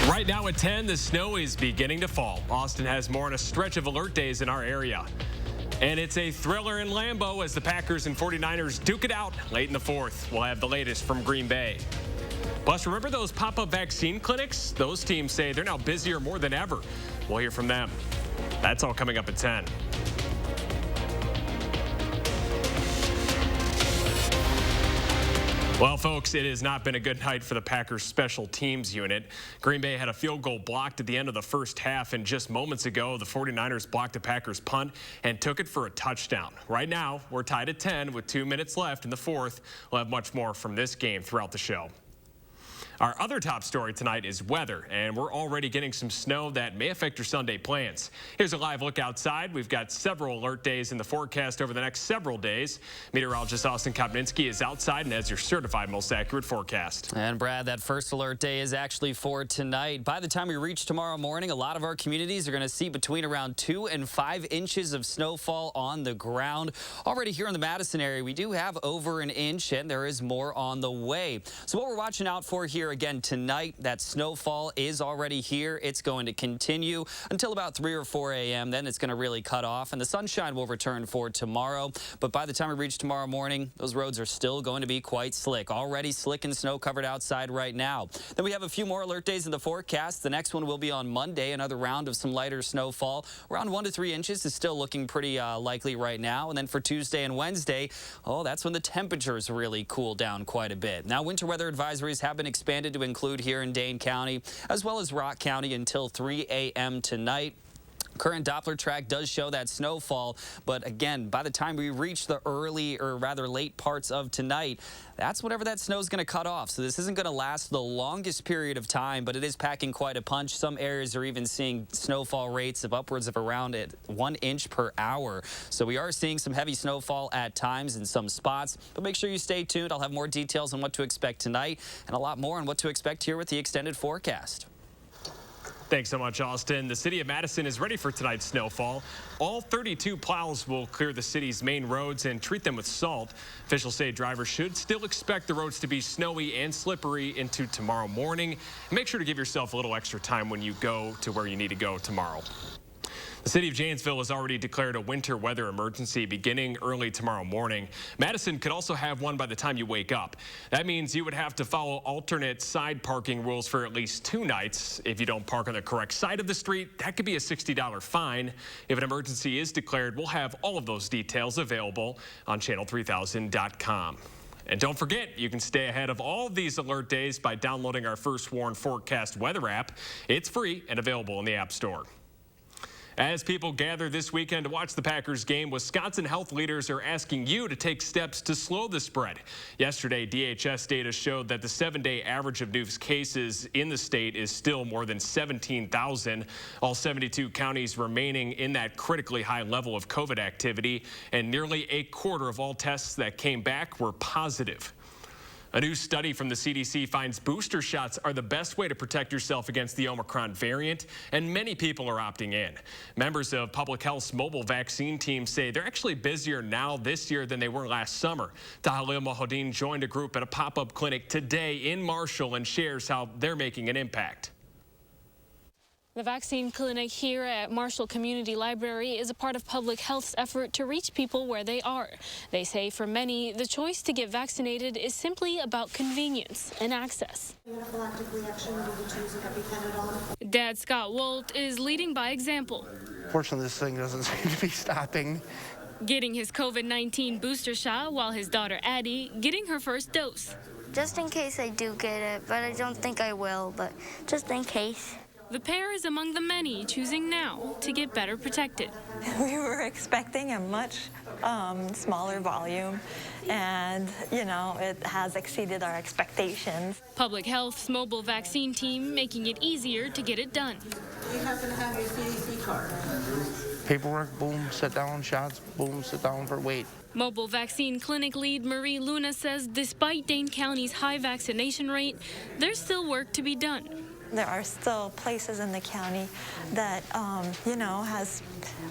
Right now at 10, the snow is beginning to fall. Austin has more on a stretch of alert days in our area. And it's a thriller in Lambeau as the Packers and 49ers duke it out late in the fourth. We'll have the latest from Green Bay. Plus, remember those pop-up vaccine clinics? Those teams say they're now busier more than ever. We'll hear from them. That's all coming up at 10. Well, folks, it has not been a good night for the Packers special teams unit. Green Bay had a field goal blocked at the end of the first half, and just moments ago, the 49ers blocked the Packers punt and took it for a touchdown. Right now, we're tied at 10 with 2 minutes left in the fourth. We'll have much more from this game throughout the show. Our other top story tonight is weather, and we're already getting some snow that may affect your Sunday plans. Here's a live look outside. We've got several alert days in the forecast over the next several days. Meteorologist Austin Kopninski is outside and has your certified most accurate forecast. And Brad, that first alert day is actually for tonight. By the time we reach tomorrow morning, a lot of our communities are going to see between around 2 and 5 inches of snowfall on the ground. Already here in the Madison area, we do have over an inch, and there is more on the way. So what we're watching out for here again tonight, that snowfall is already here. It's going to continue until about 3 or 4 a.m. Then it's going to really cut off, and the sunshine will return for tomorrow. But by the time we reach tomorrow morning, those roads are still going to be quite slick. Already slick and snow covered outside right now. Then we have a few more alert days in the forecast. The next one will be on Monday. Another round of some lighter snowfall. Around 1 to 3 inches is still looking pretty likely right now. And then for Tuesday and Wednesday, that's when the temperatures really cool down quite a bit. Now, winter weather advisories have been expanded to include here in Dane County as well as Rock County until 3 a.m. tonight. Current Doppler track does show that snowfall, but again, by the time we reach the early or rather late parts of tonight, that's whenever that snow is going to cut off. So this isn't going to last the longest period of time, but it is packing quite a punch. Some areas are even seeing snowfall rates of upwards of around 1 inch per hour. So we are seeing some heavy snowfall at times in some spots, but make sure you stay tuned. I'll have more details on what to expect tonight and a lot more on what to expect here with the extended forecast. Thanks so much, Austin. The city of Madison is ready for tonight's snowfall. All 32 plows will clear the city's main roads and treat them with salt. Officials say drivers should still expect the roads to be snowy and slippery into tomorrow morning. Make sure to give yourself a little extra time when you go to where you need to go tomorrow. The city of Janesville has already declared a winter weather emergency beginning early tomorrow morning. Madison could also have one by the time you wake up. That means you would have to follow alternate side parking rules for at least 2 nights. If you don't park on the correct side of the street, that could be a $60 fine. If an emergency is declared, we'll have all of those details available on channel3000.com. And don't forget, you can stay ahead of all of these alert days by downloading our First Warn Forecast weather app. It's free and available in the App Store. As people gather this weekend to watch the Packers game, Wisconsin health leaders are asking you to take steps to slow the spread. Yesterday, DHS data showed that the 7-day average of new cases in the state is still more than 17,000. All 72 counties remaining in that critically high level of COVID activity, and nearly a quarter of all tests that came back were positive. A new study from the CDC finds booster shots are the best way to protect yourself against the Omicron variant, and many people are opting in. Members of Public Health's mobile vaccine team say they're actually busier now this year than they were last summer. Tahalil Mohodin joined a group at a pop-up clinic today in Marshall and shares how they're making an impact. The vaccine clinic here at Marshall Community Library is a part of public health's effort to reach people where they are. They say for many, the choice to get vaccinated is simply about convenience and access. Anaphylactic reaction due to using EpiPen. Dad Scott Wolt is leading by example. Fortunately, this thing doesn't seem to be stopping. Getting his COVID-19 booster shot while his daughter Addie getting her first dose. Just in case I do get it, but I don't think I will, but just in case. The pair is among the many choosing now to get better protected. We were expecting a much smaller volume, and, it has exceeded our expectations. Public Health's mobile vaccine team making it easier to get it done. You happen to have your CDC card? Paperwork, boom, sit down, shots, boom, sit down for wait. Mobile vaccine clinic lead Marie Luna says despite Dane County's high vaccination rate, there's still work to be done. There are still places in the county that, has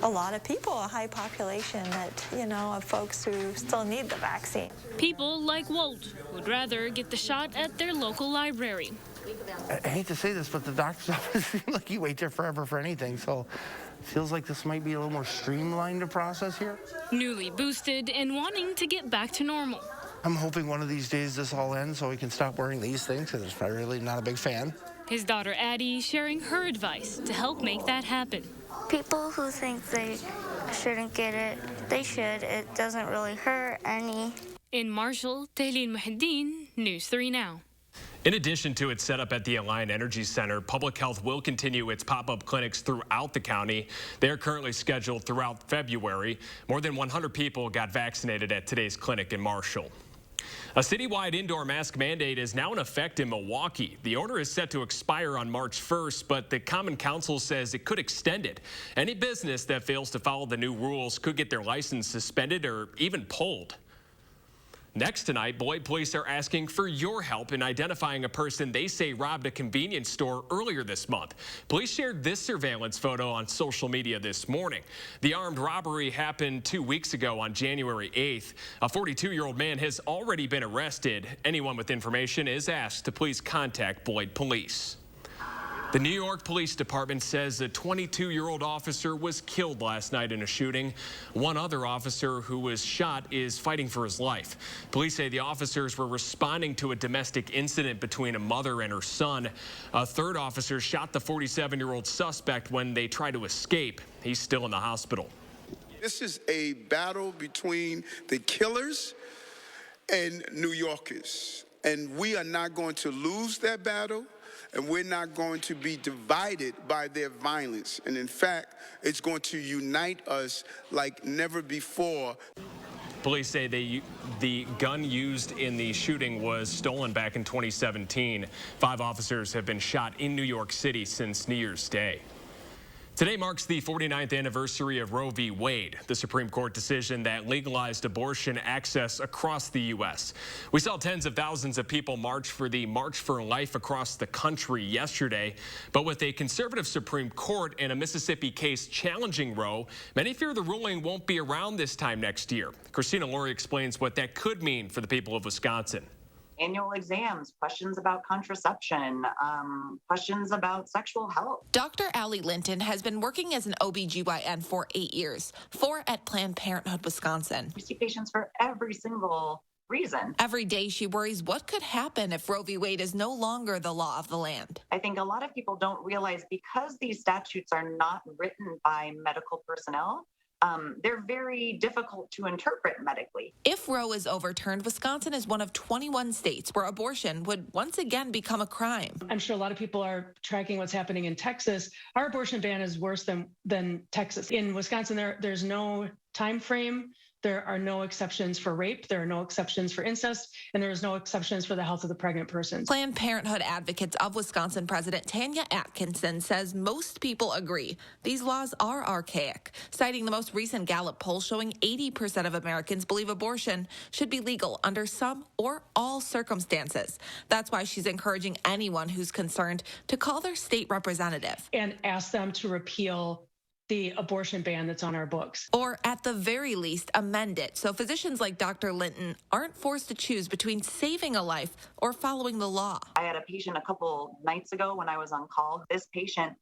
a lot of people, a high population that, of folks who still need the vaccine. People like Wolt would rather get the shot at their local library. I hate to say this, but the doctor's office seems like you wait there forever for anything. So it feels like this might be a little more streamlined a process here. Newly boosted and wanting to get back to normal. I'm hoping one of these days this all ends so we can stop wearing these things because I'm really not a big fan. His daughter Addie sharing her advice to help make that happen. People who think they shouldn't get it, they should. It doesn't really hurt any. In Marshall, Tahlil Muhiddin, News 3 Now. In addition to its setup at the Alliant Energy Center, Public Health will continue its pop-up clinics throughout the county. They are currently scheduled throughout February. More than 100 people got vaccinated at today's clinic in Marshall. A citywide indoor mask mandate is now in effect in Milwaukee. The order is set to expire on March 1st, but the Common Council says it could extend it. Any business that fails to follow the new rules could get their license suspended or even pulled. Next tonight, Beloit police are asking for your help in identifying a person they say robbed a convenience store earlier this month. Police shared this surveillance photo on social media this morning. The armed robbery happened 2 weeks ago on January 8th. A 42-year-old man has already been arrested. Anyone with information is asked to please contact Beloit police. The New York Police Department says a 22-year-old officer was killed last night in a shooting. One other officer who was shot is fighting for his life. Police say the officers were responding to a domestic incident between a mother and her son. A third officer shot the 47-year-old suspect when they tried to escape. He's still in the hospital. This is a battle between the killers and New Yorkers. And we are not going to lose that battle. And we're not going to be divided by their violence. And in fact, it's going to unite us like never before. Police say the gun used in the shooting was stolen back in 2017. 5 officers have been shot in New York City since New Year's Day. Today marks the 49th anniversary of Roe v. Wade, the Supreme Court decision that legalized abortion access across the U.S. We saw tens of thousands of people march for the March for Life across the country yesterday. But with a conservative Supreme Court and a Mississippi case challenging Roe, many fear the ruling won't be around this time next year. Christina Laurie explains what that could mean for the people of Wisconsin. Annual exams, questions about contraception, questions about sexual health. Dr. Allie Linton has been working as an OBGYN for 8 years, 4 at Planned Parenthood, Wisconsin. We see patients for every single reason. Every day she worries what could happen if Roe v. Wade is no longer the law of the land. I think a lot of people don't realize because these statutes are not written by medical personnel, they're very difficult to interpret medically. If Roe is overturned, Wisconsin is one of 21 states where abortion would once again become a crime. I'm sure a lot of people are tracking what's happening in Texas. Our abortion ban is worse than Texas. In Wisconsin, there's no time frame. There are no exceptions for rape. There are no exceptions for incest, and there is no exceptions for the health of the pregnant person. Planned Parenthood advocates of Wisconsin President Tanya Atkinson says most people agree these laws are archaic, citing the most recent Gallup poll showing 80% of Americans believe abortion should be legal under some or all circumstances. That's why she's encouraging anyone who's concerned to call their state representative and ask them to repeal the abortion ban that's on our books. Or at the very least, amend it so physicians like Dr. Linton aren't forced to choose between saving a life or following the law. I had a patient a couple nights ago when I was on call. This patient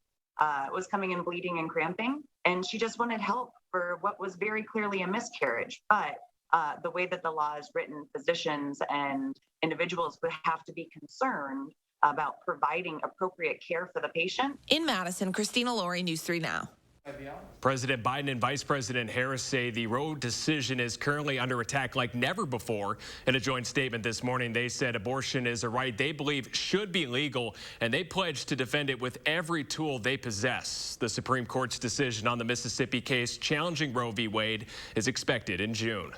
was coming in bleeding and cramping, and she just wanted help for what was very clearly a miscarriage. But the way that the law is written, physicians and individuals would have to be concerned about providing appropriate care for the patient. In Madison, Christina Laurie, News 3 Now. President Biden and Vice President Harris say the Roe decision is currently under attack like never before. In a joint statement this morning, they said abortion is a right they believe should be legal, and they pledge to defend it with every tool they possess. The Supreme Court's decision on the Mississippi case challenging Roe v. Wade is expected in June.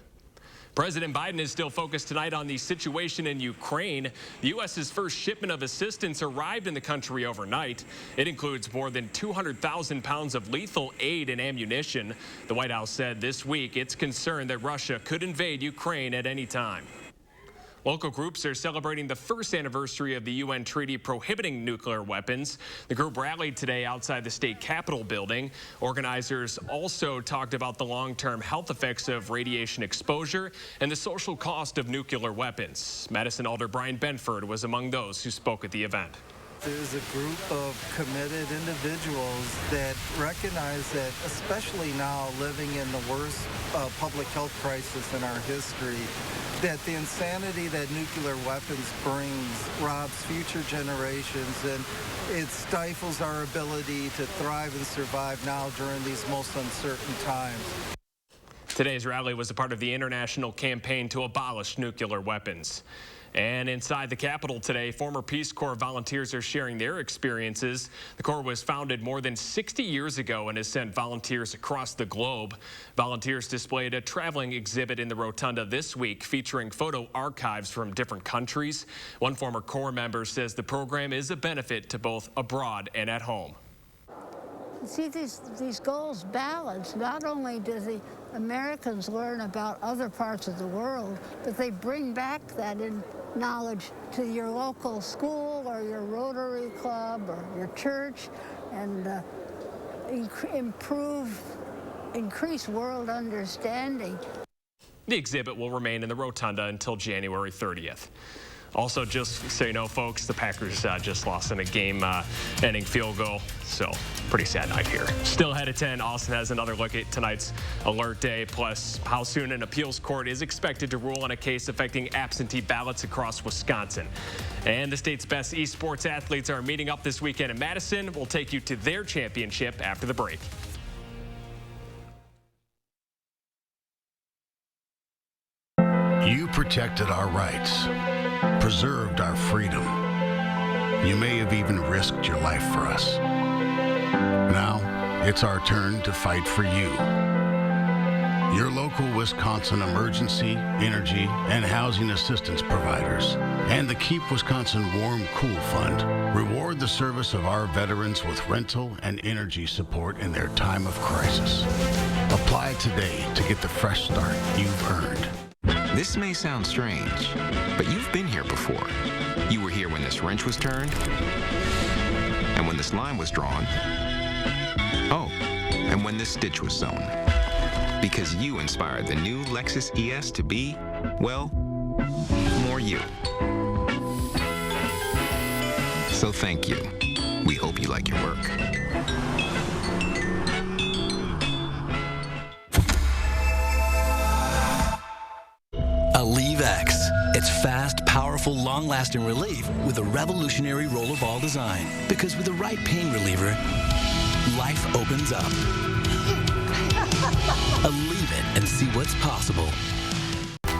President Biden is still focused tonight on the situation in Ukraine. The U.S.'s first shipment of assistance arrived in the country overnight. It includes more than 200,000 pounds of lethal aid and ammunition. The White House said this week it's concerned that Russia could invade Ukraine at any time. Local groups are celebrating the first anniversary of the UN treaty prohibiting nuclear weapons. The group rallied today outside the state capitol building. Organizers also talked about the long-term health effects of radiation exposure and the social cost of nuclear weapons. Madison Alder Brian Benford was among those who spoke at the event. There's a group of committed individuals that recognize that, especially now living in the worst public health crisis in our history, that the insanity that nuclear weapons brings robs future generations, and it stifles our ability to thrive and survive now during these most uncertain times. Today's rally was a part of the international campaign to abolish nuclear weapons. And inside the Capitol today, former Peace Corps volunteers are sharing their experiences. The Corps was founded more than 60 years ago and has sent volunteers across the globe. Volunteers displayed a traveling exhibit in the Rotunda this week featuring photo archives from different countries. One former Corps member says the program is a benefit to both abroad and at home. See, these goals balance. Not only do the Americans learn about other parts of the world, but they bring back that knowledge to your local school or your Rotary Club or your church, and increase world understanding. The exhibit will remain in the Rotunda until January 30th. Also, just so you know, folks, the Packers just lost in a game-ending field goal, so pretty sad night here. Still ahead at 10, Austin has another look at tonight's alert day, plus how soon an appeals court is expected to rule on a case affecting absentee ballots across Wisconsin. And the state's best esports athletes are meeting up this weekend in Madison. We'll take you to their championship after the break. You protected our rights, preserved our freedom. You may have even risked your life for us. Now, it's our turn to fight for you. Your local Wisconsin emergency, energy, and housing assistance providers and the Keep Wisconsin Warm Cool Fund reward the service of our veterans with rental and energy support in their time of crisis. Apply today to get the fresh start you've earned. This may sound strange, but you've been here before. You were here when this wrench was turned, and when this line was drawn. Oh, and when this stitch was sewn. Because you inspired the new Lexus ES to be, well, more you. So thank you. We hope you like your work. Aleve X. It's fast, powerful, long-lasting relief with a revolutionary roller ball design. Because with the right pain reliever, life opens up. Aleve it and see what's possible.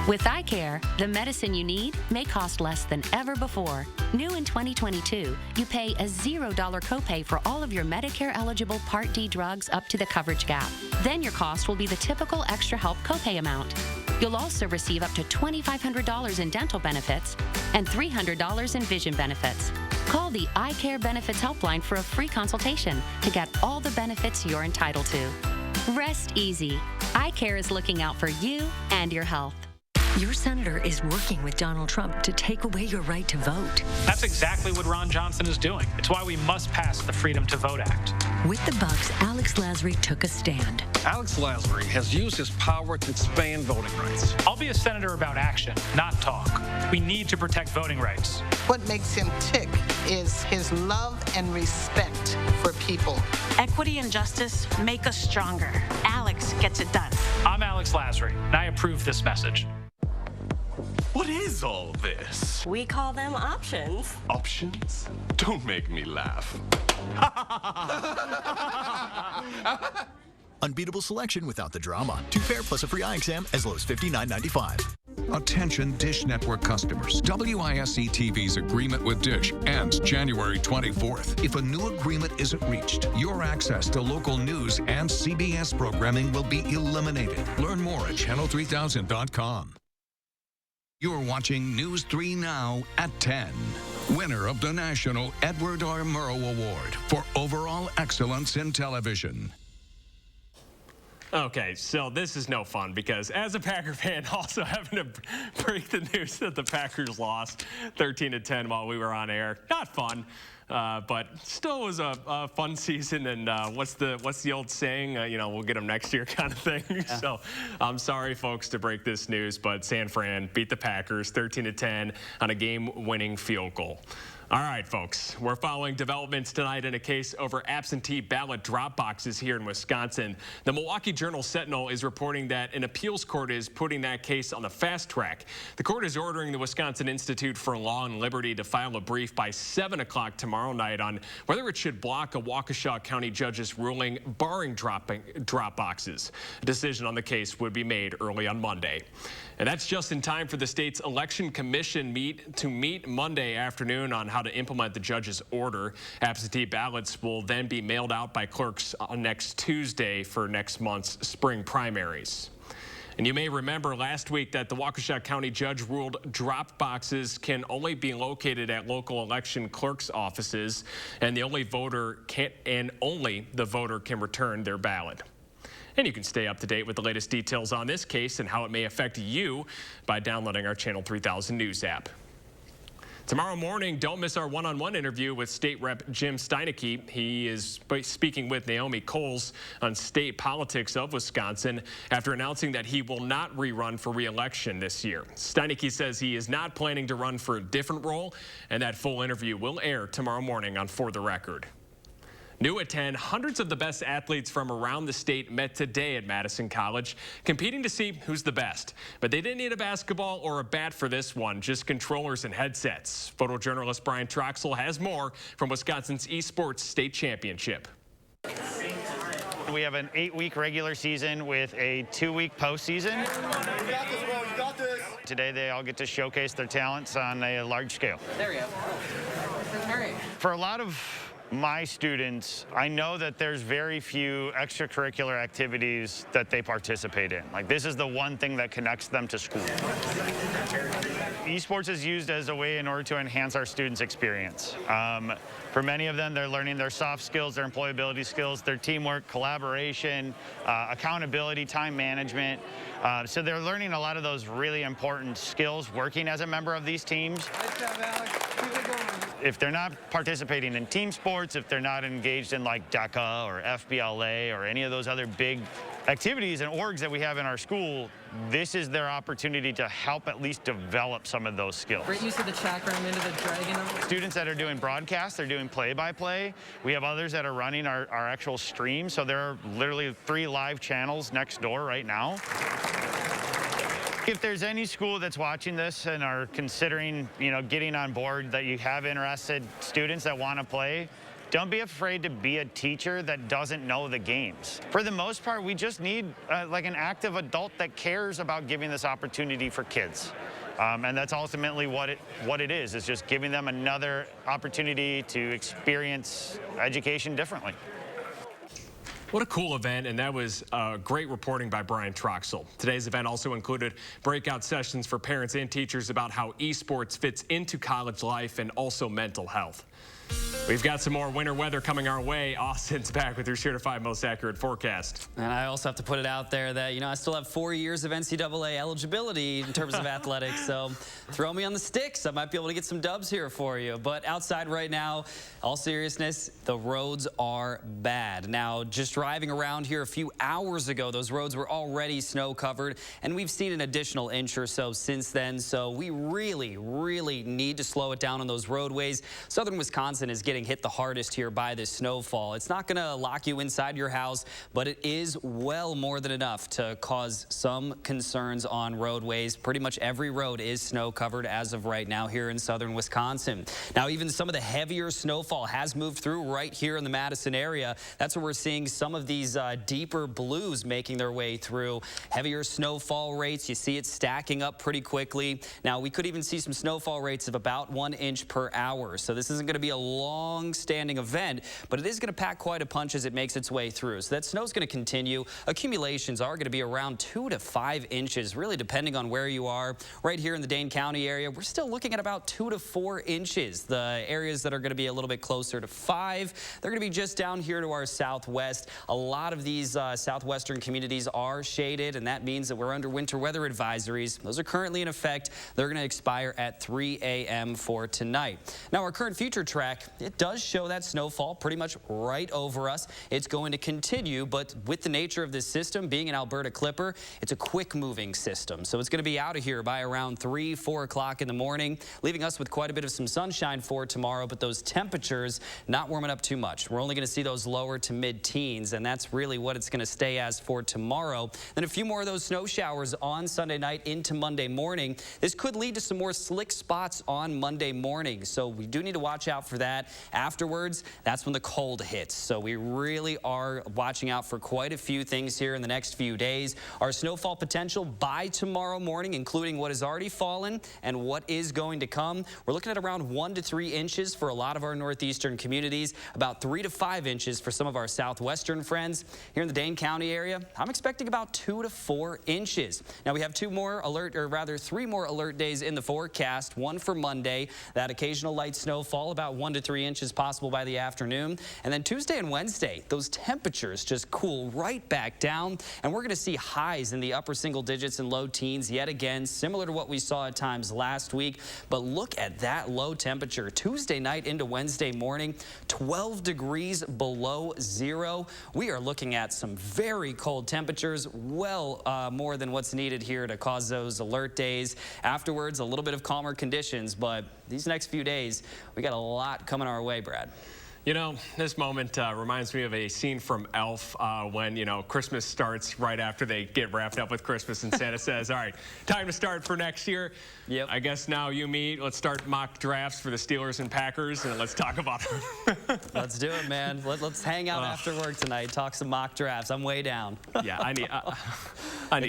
With eye care, the medicine you need may cost less than ever before. New in 2022, you pay a $0 copay for all of your Medicare-eligible Part D drugs up to the coverage gap. Then your cost will be the typical extra help copay amount. You'll also receive up to $2,500 in dental benefits and $300 in vision benefits. Call the Eye Care Benefits Helpline for a free consultation to get all the benefits you're entitled to. Rest easy. Eye Care is looking out for you and your health. Your senator is working with Donald Trump to take away your right to vote. That's exactly what Ron Johnson is doing. It's why we must pass the Freedom to Vote Act. With the Bucks, Alex Lasry took a stand. Alex Lasry has used his power to expand voting rights. I'll be a senator about action, not talk. We need to protect voting rights. What makes him tick is his love and respect for people. Equity and justice make us stronger. Alex gets it done. I'm Alex Lasry, and I approve this message. What is all this? We call them options. Options? Don't make me laugh. Unbeatable selection without the drama. 2 pair plus a free eye exam as low as $59.95. Attention Dish Network customers. WISC-TV's agreement with Dish ends January 24th. If a new agreement isn't reached, your access to local news and CBS programming will be eliminated. Learn more at channel3000.com. You're watching News 3 Now at 10. Winner of the National Edward R. Murrow Award for Overall Excellence in Television. Okay, so this is no fun because as a Packer fan, also having to break the news that the Packers lost 13-10 while we were on air. Not fun. but still was a fun season. And what's the old saying? We'll get them next year kind of thing. Yeah. So I'm sorry, folks, to break this news, but San Fran beat the Packers 13-10 on a game-winning field goal. All right, folks, we're following developments tonight in a case over absentee ballot drop boxes here in Wisconsin. The Milwaukee Journal-Sentinel is reporting that an appeals court is putting that case on the fast track. The court is ordering the Wisconsin Institute for Law and Liberty to file a brief by 7 o'clock tomorrow night on whether it should block a Waukesha County judge's ruling barring drop boxes. A decision on the case would be made early on Monday. And that's just in time for the state's election commission to meet Monday afternoon on how to implement the judge's order. Absentee ballots will then be mailed out by clerks on next Tuesday for next month's spring primaries. And you may remember last week that the Waukesha County judge ruled drop boxes can only be located at local election clerks' offices, and only the voter can return their ballot. And you can stay up to date with the latest details on this case and how it may affect you by downloading our Channel 3000 News app. Tomorrow morning, don't miss our one-on-one interview with State Rep Jim Steineke. He is speaking with Naomi Coles on state politics of Wisconsin after announcing that he will not rerun for re-election this year. Steineke says he is not planning to run for a different role, and that full interview will air tomorrow morning on For the Record. New at 10, hundreds of the best athletes from around the state met today at Madison College, competing to see who's the best. But they didn't need a basketball or a bat for this one, just controllers and headsets. Photojournalist Brian Troxel has more from Wisconsin's esports state championship. We have an 8-week regular season with a 2-week postseason. You got this, bro. You got this. Today they all get to showcase their talents on a large scale. There we go. All right. For a lot of my students, I know that there's very few extracurricular activities that they participate in. Like, this is the one thing that connects them to school. Esports is used as a way in order to enhance our students' experience. For many of them, they're learning their soft skills, their employability skills, their teamwork, collaboration, accountability, time management. So they're learning a lot of those really important skills working as a member of these teams. Nice job, Alex. Keep it going. If they're not participating in team sports, if they're not engaged in like DECA or FBLA or any of those other big activities and orgs that we have in our school, this is their opportunity to help at least develop some of those skills. Great use of the chakram into the dragon. Students that are doing broadcasts, they're doing play-by-play. We have others that are running our actual stream. So there are literally 3 live channels next door right now. If there's any school that's watching this and are considering, getting on board, that you have interested students that want to play, don't be afraid to be a teacher that doesn't know the games. For the most part, we just need like an active adult that cares about giving this opportunity for kids. And that's ultimately what it is just giving them another opportunity to experience education differently. What a cool event, and that was great reporting by Brian Troxel. Today's event also included breakout sessions for parents and teachers about how esports fits into college life and also mental health. We've got some more winter weather coming our way. Austin's back with your certified most accurate forecast. And I also have to put it out there that, I still have 4 years of NCAA eligibility in terms of athletics. So throw me on the sticks. I might be able to get some dubs here for you. But outside right now, all seriousness, the roads are bad. Now, just driving around here a few hours ago, those roads were already snow covered. And we've seen an additional inch or so since then. So we really, really need to slow it down on those roadways. Southern Wisconsin is getting hit the hardest here by this snowfall. It's not going to lock you inside your house, but it is well more than enough to cause some concerns on roadways. Pretty much every road is snow covered as of right now here in southern Wisconsin. Now, even some of the heavier snowfall has moved through right here in the Madison area. That's where we're seeing some of these deeper blues making their way through. Heavier snowfall rates, you see it stacking up pretty quickly. Now, we could even see some snowfall rates of about 1 inch per hour. So this isn't going to be a long-standing event, but it is going to pack quite a punch as it makes its way through. So that snow's going to continue. Accumulations are going to be around 2 to 5 inches, really depending on where you are. Right here in the Dane County area, we're still looking at about 2 to 4 inches. The areas that are going to be a little bit closer to 5, they're going to be just down here to our southwest. A lot of these southwestern communities are shaded, and that means that we're under winter weather advisories. Those are currently in effect. They're going to expire at 3 a.m. for tonight. Now, our current future track, it does show that snowfall pretty much right over us. It's going to continue, but with the nature of this system being an Alberta Clipper, it's a quick-moving system. So it's going to be out of here by around 3, 4 o'clock in the morning, leaving us with quite a bit of some sunshine for tomorrow, but those temperatures not warming up too much. We're only going to see those lower to mid-teens, and that's really what it's going to stay as for tomorrow. Then a few more of those snow showers on Sunday night into Monday morning. This could lead to some more slick spots on Monday morning, so we do need to watch out for that. Afterwards, that's when the cold hits, so we really are watching out for quite a few things here in the next few days. Our snowfall potential by tomorrow morning, including what has already fallen and what is going to come. We're looking at around 1 to 3 inches for a lot of our northeastern communities, about 3 to 5 inches for some of our southwestern friends. Here in the Dane County area, I'm expecting about 2 to 4 inches. Now we have 3 more alert days in the forecast. One for Monday, that occasional light snowfall, about 1 to 3 inches possible by the afternoon. And then Tuesday and Wednesday, those temperatures just cool right back down, and we're going to see highs in the upper single digits and low teens yet again, similar to what we saw at times last week. But look at that low temperature. Tuesday night into Wednesday morning, 12 degrees below zero. We are looking at some very cold temperatures, well more than what's needed here to cause those alert days. Afterwards, a little bit of calmer conditions, but these next few days, we got a lot coming our way, Brad. You know, this moment reminds me of a scene from Elf when, you know, Christmas starts right after they get wrapped up with Christmas and Santa says, all right, time to start for next year. Yep. I guess now you meet. Let's start mock drafts for the Steelers and Packers, and let's talk about it. Let's do it, man. Let's hang out after work tonight, talk some mock drafts. I'm way down. Yeah, I need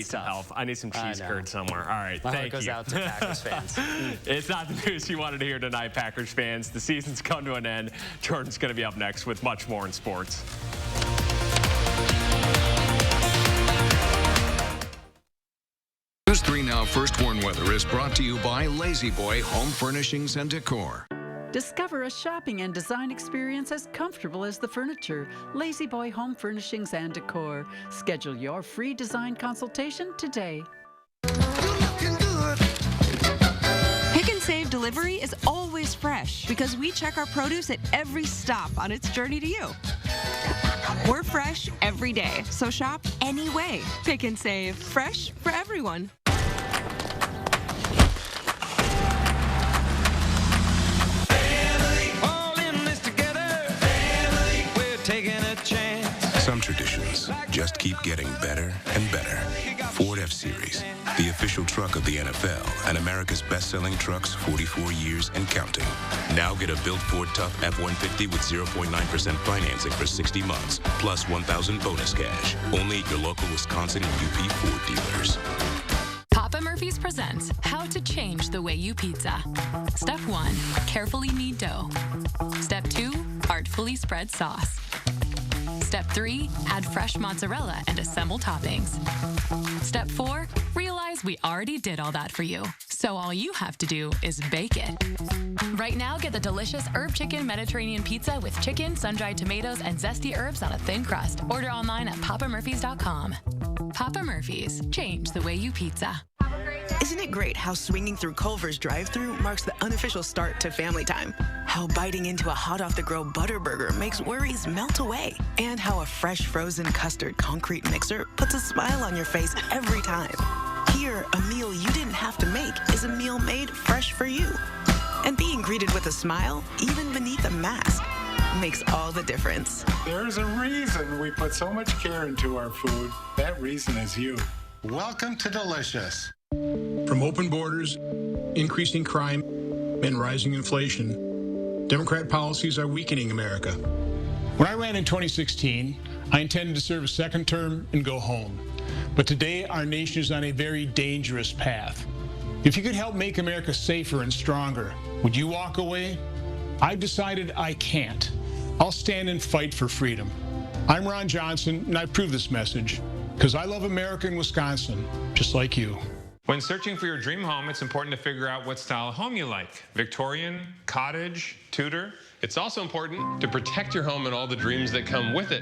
some help. I need some cheese curd somewhere. All right, My thank heart goes you. out to Packers fans. It's not the news you wanted to hear tonight, Packers fans. The season's come to an end. Jordan's going to be up next with much more in sports. News 3 Now First Warn Weather is brought to you by Lazy Boy Home Furnishings and Decor. Discover a shopping and design experience as comfortable as the furniture. Lazy Boy Home Furnishings and Decor. Schedule your free design consultation today. Pick and Save delivery is always fresh because we check our produce at every stop on its journey to you. We're fresh every day, so shop anyway. Pick and Save, fresh for everyone. Some traditions just keep getting better and better. Ford F-Series, the official truck of the NFL and America's best-selling trucks 44 years and counting. Now get a built Ford Tough F-150 with 0.9% financing for 60 months, plus $1,000 bonus cash. Only at your local Wisconsin and UP Ford dealers. Papa Murphy's presents How to Change the Way You Pizza. Step 1, carefully knead dough. Step 2, artfully spread sauce. Step 3, add fresh mozzarella and assemble toppings. Step 4, realize we already did all that for you. So all you have to do is bake it. Right now, get the delicious herb chicken Mediterranean pizza with chicken, sun-dried tomatoes, and zesty herbs on a thin crust. Order online at papamurphys.com. Papa Murphy's, change the way you pizza. Isn't it great how swinging through Culver's drive-thru marks the unofficial start to family time? How biting into a hot-off-the-grill Butterburger makes worries melt away? And how a fresh frozen custard concrete mixer puts a smile on your face every time? Here, a meal you didn't have to make is a meal made fresh for you. And being greeted with a smile, even beneath a mask, makes all the difference. There's a reason we put so much care into our food. That reason is you. Welcome to Delicious. From open borders, increasing crime, and rising inflation, Democrat policies are weakening America. When I ran in 2016, I intended to serve a second term and go home. But today, our nation is on a very dangerous path. If you could help make America safer and stronger, would you walk away? I've decided I can't. I'll stand and fight for freedom. I'm Ron Johnson, and I approve this message because I love America and Wisconsin, just like you. When searching for your dream home, it's important to figure out what style of home you like. Victorian, cottage, Tudor. It's also important to protect your home and all the dreams that come with it.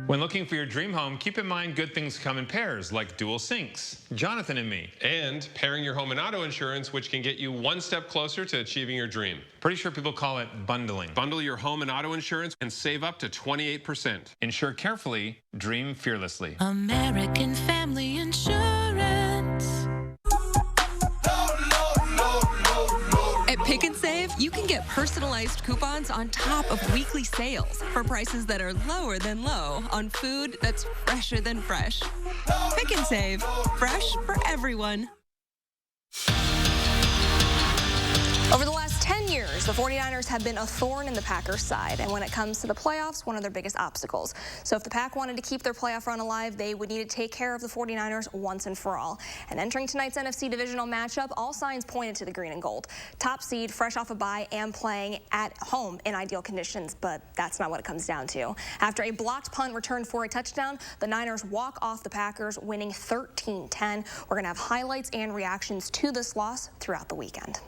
When looking for your dream home, keep in mind good things come in pairs, like dual sinks, Jonathan and me. And pairing your home and auto insurance, which can get you one step closer to achieving your dream. Pretty sure people call it bundling. Bundle your home and auto insurance and save up to 28%. Insure carefully, dream fearlessly. American Family Insurance. At Pick and Save, you can get personalized coupons on top of weekly sales for prices that are lower than low on food that's fresher than fresh. Pick and Save, fresh for everyone. Over the last 10 years, the 49ers have been a thorn in the Packers' side, and when it comes to the playoffs, one of their biggest obstacles. So if the Pack wanted to keep their playoff run alive, they would need to take care of the 49ers once and for all. And entering tonight's NFC divisional matchup, all signs pointed to the green and gold. Top seed, fresh off a bye, and playing at home in ideal conditions, but that's not what it comes down to. After a blocked punt returned for a touchdown, the Niners walk off the Packers, winning 13-10. We're going to have highlights and reactions to this loss throughout the weekend.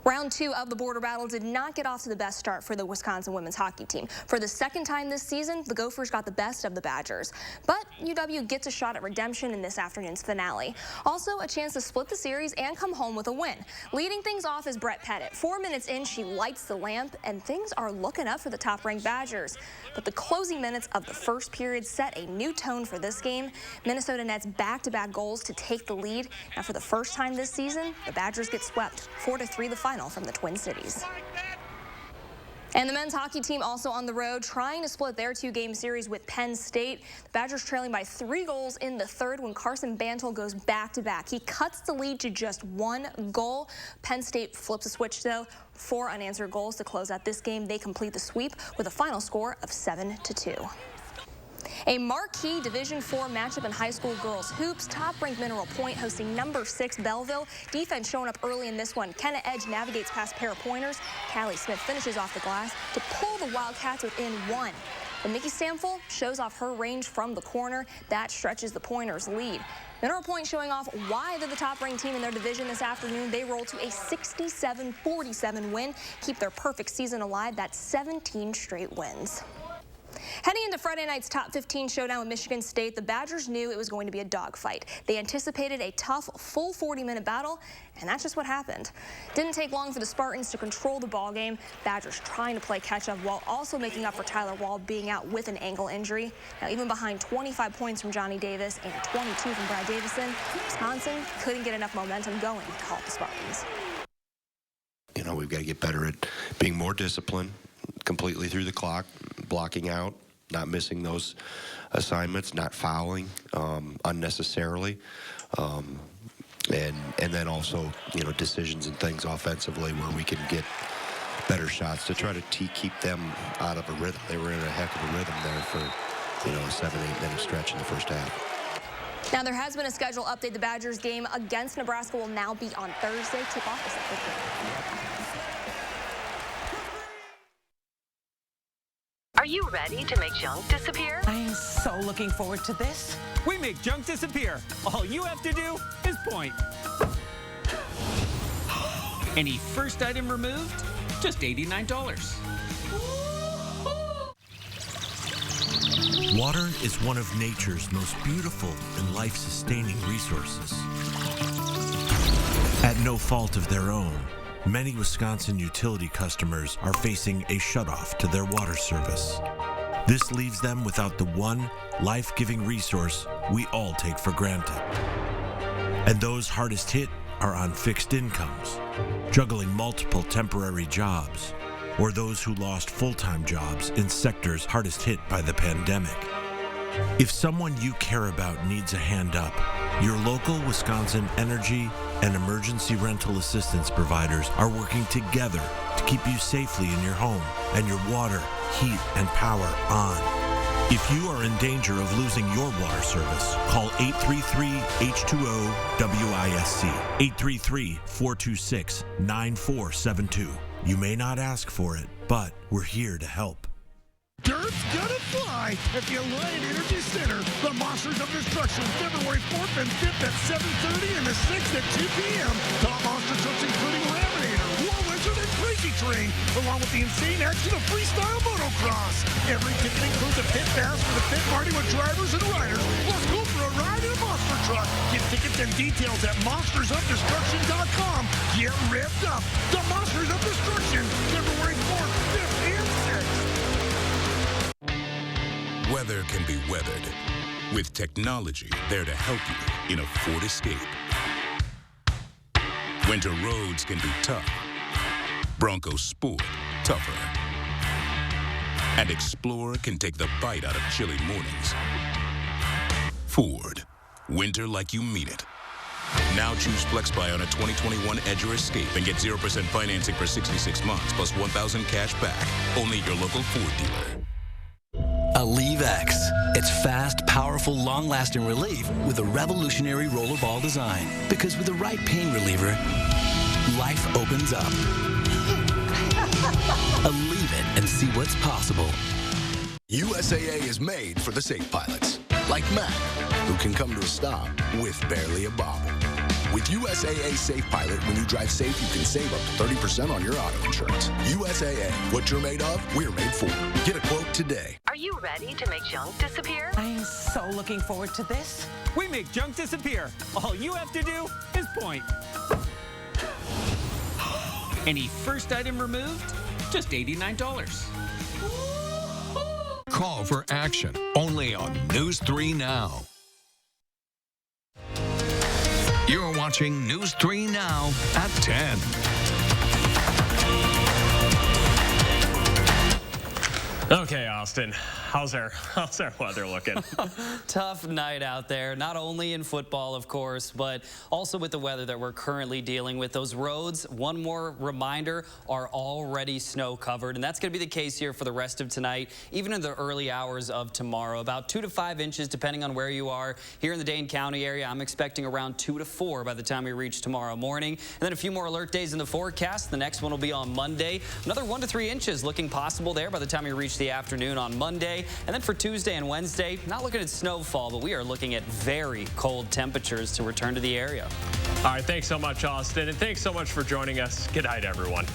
Round 2 of the border battle did not get off to the best start for the Wisconsin women's hockey team. For the second time this season, the Gophers got the best of the Badgers. But UW gets a shot at redemption in this afternoon's finale. Also, a chance to split the series and come home with a win. Leading things off is Brett Pettit. 4 minutes in, she lights the lamp, and things are looking up for the top-ranked Badgers. But the closing minutes of the first period set a new tone for this game. Minnesota nets back-to-back goals to take the lead. Now, for the first time this season, the Badgers get swept 4-3 the final from the Twin Cities. And the men's hockey team also on the road, trying to split their 2-game series with Penn State. The Badgers trailing by 3 goals in the third when Carson Bantle goes back-to-back. He cuts the lead to just 1 goal. Penn State flips a switch, though. 4 unanswered goals to close out this game. They complete the sweep with a final score of 7-2. A marquee Division IV matchup in high school girls hoops. Top-ranked Mineral Point hosting number 6 Belleville. Defense showing up early in this one. Kenna Edge navigates past pair of pointers. Callie Smith finishes off the glass to pull the Wildcats within 1. But Nikki Stamfel shows off her range from the corner. That stretches the Pointers' lead. Mineral Point showing off why they're the top-ranked team in their division this afternoon. They roll to a 67-47 win. Keep their perfect season alive. That's 17 straight wins. Heading into Friday night's top 15 showdown with Michigan State, the Badgers knew it was going to be a dogfight. They anticipated a tough, full 40-minute battle, and that's just what happened. Didn't take long for the Spartans to control the ballgame. Badgers trying to play catch-up while also making up for Tyler Wall being out with an ankle injury. Now, even behind 25 points from Johnny Davis and 22 from Brad Davison, Wisconsin couldn't get enough momentum going to halt the Spartans. You know, we've got to get better at being more disciplined completely through the clock, blocking out, not missing those assignments, not fouling unnecessarily, and then also, you know, decisions and things offensively where we can get better shots to try to keep them out of a rhythm. They were in a heck of a rhythm there for, you know, a 7-8 minute stretch in the first half. Now, there has been a schedule update. The Badgers game against Nebraska will now be on Thursday. Tip off is at 8:00. Are you ready to make junk disappear? I am so looking forward to this. We make junk disappear. All you have to do is point. Any first item removed? Just $89. Water is one of nature's most beautiful and life-sustaining resources. At no fault of their own, many Wisconsin utility customers are facing a shutoff to their water service. This leaves them without the one life-giving resource we all take for granted. And those hardest hit are on fixed incomes, juggling multiple temporary jobs, or those who lost full-time jobs in sectors hardest hit by the pandemic. If someone you care about needs a hand up, your local Wisconsin energy and emergency rental assistance providers are working together to keep you safely in your home and your water, heat, and power on. If you are in danger of losing your water service, call 833-H2O-WISC, 833-426-9472. You may not ask for it, but we're here to help. Dirt's gonna fly at the Alliant Energy Center. The Monsters of Destruction, February 4th and 5th at 7:30 and the 6th at 2 p.m. Top monster trucks including Raminator, Wall Wizard, and Crazy Train, along with the insane action of freestyle motocross. Every ticket includes a pit pass for the pit party with drivers and riders. Plus, go for a ride in a monster truck. Get tickets and details at monstersofdestruction.com. Get ripped up. The Monsters of Destruction, February 4th, 5th, and 6th. Weather can be weathered. With technology there to help you in a Ford Escape. Winter roads can be tough. Bronco Sport, tougher. And Explorer can take the bite out of chilly mornings. Ford, winter like you mean it. Now choose FlexBuy on a 2021 Edge or Escape and get 0% financing for 66 months plus $1,000 cash back. Only at your local Ford dealer. Aleve X. It's fast, powerful, long-lasting relief with a revolutionary rollerball design. Because with the right pain reliever, life opens up. Aleve it and see what's possible. USAA is made for the safe pilots, like Matt, who can come to a stop with barely a bobble. With USAA Safe Pilot, when you drive safe, you can save up to 30% on your auto insurance. USAA, what you're made of, we're made for. Get a quote today. Are you ready to make junk disappear? I am so looking forward to this. We make junk disappear. All you have to do is point. Any first item removed? Just $89. Call for action only on News 3 Now. You're watching News 3 Now at 10. Okay, Austin, how's our weather looking? Tough night out there, not only in football, of course, but also with the weather that we're currently dealing with. Those roads, one more reminder, are already snow covered, and that's going to be the case here for the rest of tonight, even in the early hours of tomorrow. About 2 to 5 inches, depending on where you are. Here in the Dane County area, I'm expecting around 2 to 4 by the time we reach tomorrow morning. And then a few more alert days in the forecast. The next one will be on Monday. Another 1 to 3 inches looking possible there by the time we reach the afternoon on Monday. And then for Tuesday and Wednesday, not looking at snowfall, but we are looking at very cold temperatures to return to the area. All right, thanks so much, Austin, and thanks so much for joining us. Good night, everyone.